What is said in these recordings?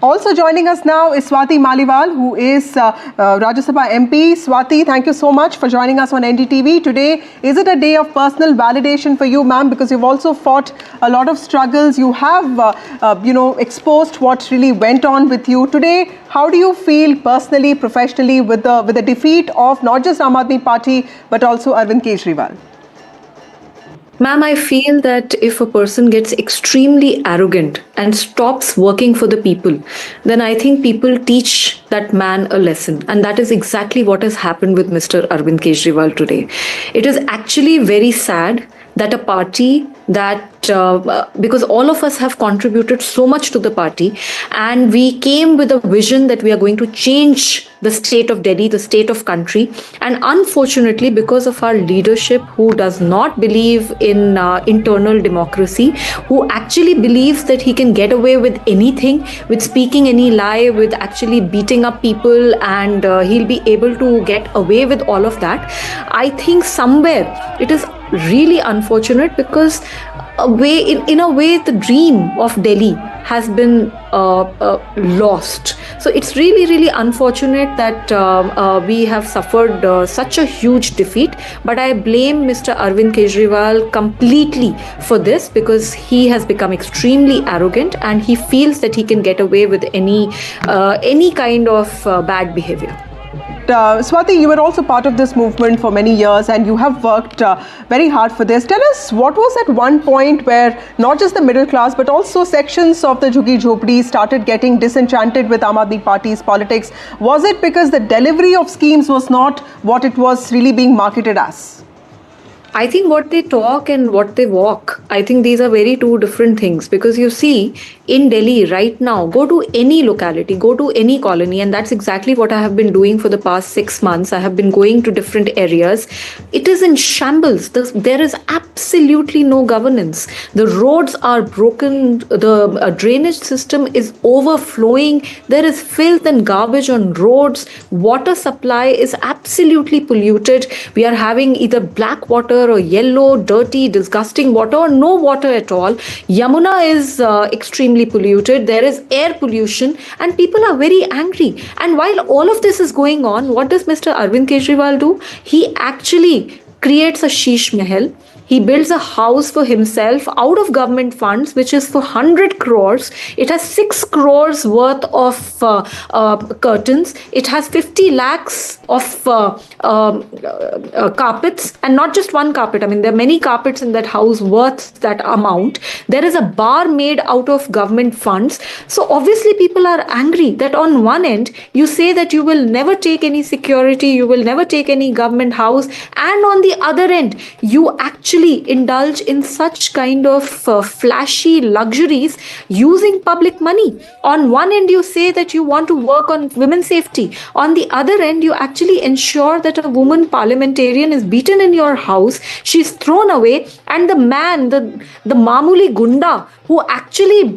Also joining us now is Swati Maliwal, who is Rajya Sabha MP. Swati, thank you so much for joining us on NDTV. Today, is it a day of personal validation for you, ma'am? Because you've also fought a lot of struggles. You have, exposed what really went on with you. Today, how do you feel personally, professionally with the defeat of not just Aam Aadmi Party, but also Arvind Kejriwal? Ma'am, I feel that if a person gets extremely arrogant and stops working for the people, then I think people teach that man a lesson. And that is exactly what has happened with Mr. Arvind Kejriwal today. It is actually very sad that a party that, because all of us have contributed so much to the party, and we came with a vision that we are going to change the state of Delhi, the state of country. And unfortunately, because of our leadership who does not believe in internal democracy, who actually believes that he can get away with anything, with speaking any lie, with actually beating up people, and he'll be able to get away with all of that. I think somewhere it is really unfortunate, because in a way the dream of Delhi has been lost. So it's really, really unfortunate that we have suffered such a huge defeat. But I blame Mr. Arvind Kejriwal completely for this, because he has become extremely arrogant and he feels that he can get away with any kind of bad behavior. Swati, you were also part of this movement for many years and you have worked very hard for this. Tell us, what was at one point where not just the middle class but also sections of the Jhuggi Jhopdi started getting disenchanted with Aam Aadmi Party's politics? Was it because the delivery of schemes was not what it was really being marketed as? I think what they talk and what they walk, I think these are very two different things. Because you see, in Delhi right now, go to any locality, go to any colony, and that's exactly what I have been doing for the past 6 months. I have been going to different areas. It is in shambles. There is absolutely no governance. The roads are broken. The drainage system is overflowing. There is filth and garbage on roads. Water supply is absolutely polluted. We are having either black water or yellow, dirty, disgusting water, or no water at all. Yamuna is extremely polluted. There is air pollution, and people are very angry. And while all of this is going on, what does Mr. Arvind Kejriwal do? He actually creates a sheesh mahal. He builds a house for himself out of government funds, which is for 100 crores. It has 6 crores worth of curtains. It has 50 lakhs of carpets, and not just one carpet. I mean, there are many carpets in that house worth that amount. There is a bar made out of government funds. So obviously people are angry that on one end, you say that you will never take any security, you will never take any government house. And on the other end, you actually indulge in such kind of flashy luxuries using public money. On one end, you say that you want to work on women's safety. On the other end, you actually ensure that a woman parliamentarian is beaten in your house, she's thrown away, and the man, the Mamuli Gunda, who actually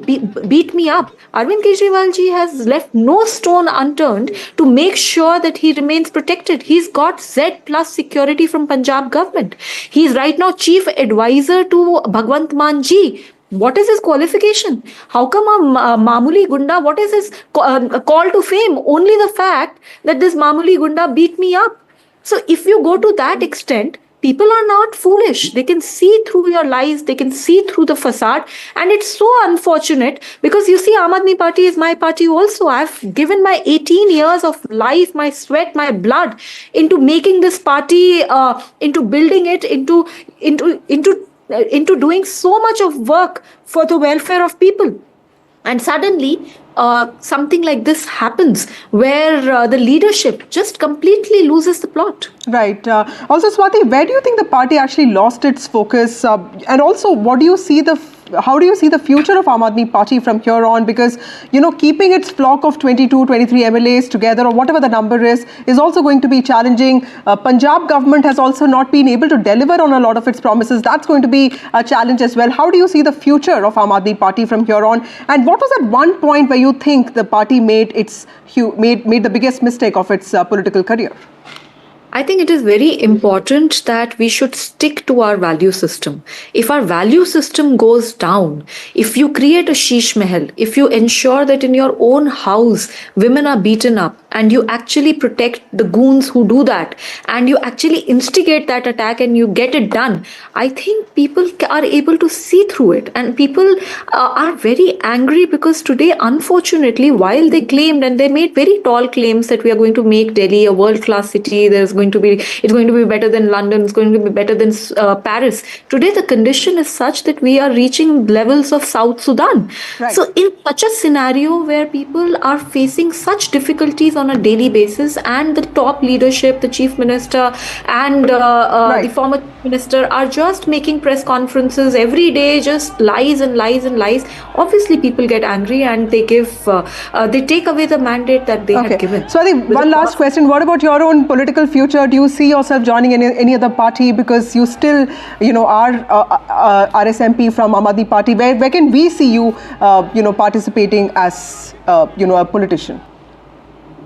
beat me up, Arvind Kejriwal ji has left no stone unturned to make sure that he remains protected. He's got Z plus security from Punjab government. He's right now chief advisor to Bhagwant Mann ji. What is his qualification? How come a Mamuli Gunda, what is his call to fame? Only the fact that this Mamuli Gunda beat me up. So if you go to that extent, people are not foolish. They can see through your lies. They can see through the facade. And it's so unfortunate, because you see, Aam Aadmi Party is my party also. I've given my 18 years of life, my sweat, my blood into making this party, into building it, into doing so much of work for the welfare of people. And suddenly, something like this happens where the leadership just completely loses the plot. Right. Also, Swati, where do you think the party actually lost its focus? And also, how do you see the future of Aam Aadmi Party from here on? Because, keeping its flock of 22, 23 MLAs together, or whatever the number is also going to be challenging. Punjab government has also not been able to deliver on a lot of its promises. That's going to be a challenge as well. How do you see the future of Aam Aadmi Party from here on? And what was at one point where you think the party made the biggest mistake of its political career? I think it is very important that we should stick to our value system. If our value system goes down, if you create a sheesh mahal, if you ensure that in your own house women are beaten up and you actually protect the goons who do that and you actually instigate that attack and you get it done, I think people are able to see through it. And people are very angry because today, unfortunately, while they claimed and they made very tall claims that we are going to make Delhi a world-class city, it's going to be better than London, it's going to be better than Paris. Today, the condition is such that we are reaching levels of South Sudan. Right. So, in such a scenario where people are facing such difficulties on a daily basis, and the top leadership, the chief minister, and Right. the former chief minister are just making press conferences every day, just lies and lies and lies. Obviously, people get angry and they take away the mandate that they had given. So, I think one last question. What about your own political future? Do you see yourself joining any other party? Because you still, are RSMP from Aam Aadmi Party. Where can we see you, participating as, a politician?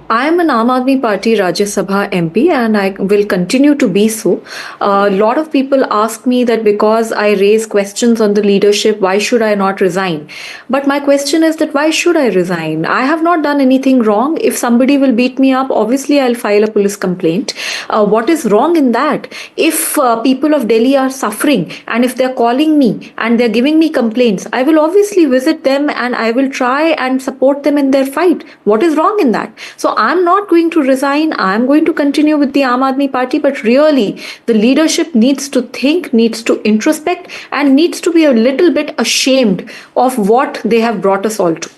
I am an Aam Aadmi Party Rajya Sabha MP and I will continue to be so. A lot of people ask me that because I raise questions on the leadership, why should I not resign? But my question is that why should I resign? I have not done anything wrong. If somebody will beat me up, obviously I'll file a police complaint. What is wrong in that? If people of Delhi are suffering and if they're calling me and they're giving me complaints, I will obviously visit them and I will try and support them in their fight. What is wrong in that? So I'm not going to resign. I'm going to continue with the Aam Aadmi Party. But really, the leadership needs to think, needs to introspect, and needs to be a little bit ashamed of what they have brought us all to.